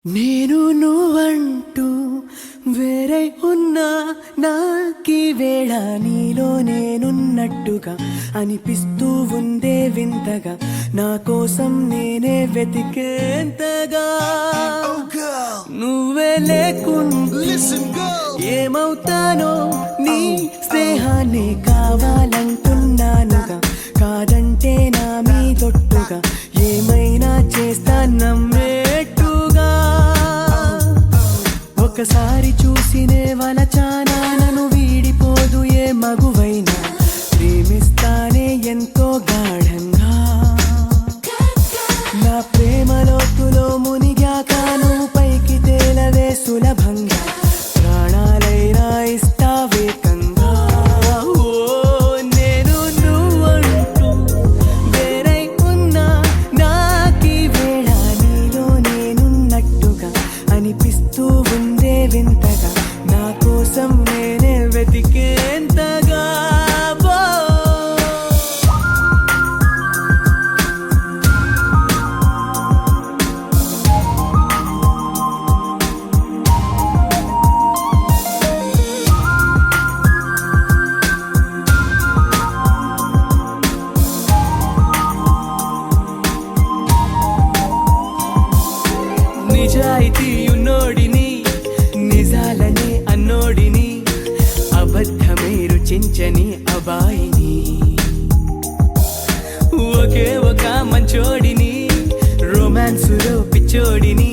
నేను నువ్వంటూ వేరే ఉన్నా నాకీ వేళ నీలో నేనున్నట్టుగా అనిపిస్తూ ఉందే వింతగా నా కోసం నేనే వెతికేంతగా నువ్వే లేకుండా ఏమవుతానో నీ స్నేహాన్ని కావాలంటున్నానుగా కాదంటే నా మీదొట్టుగా ఏమైనా చేస్తా నమ్మేట్టుగా ఒకసారి చూసినే వలచానా నన్ను వీడిపోదు ఏ మగువైనా ప్రేమిస్తానే ఎంతో గాఢంగా నా ప్రేమ లోతులో మునిగాక నువ్వు పైకి తేలవే సులభంగా ప్రాణాలైనా ఇస్తావే కంగా ఓ నేను నువ్వంటూ వేరై ఉన్నా నాకీ వేళ నీలో నేనున్నట్టుగా అనిపిస్తూ ఉందే వింతగా నా కోసం నేనే వెతికేంతగా నిజాయితీ ఉన్నోడిని నిజాలనే అన్నోడిని అబద్ధమే రుచించని అబాయిని ఒకే ఒక మంచోడిని రొమాన్సులో పిచ్చోడిని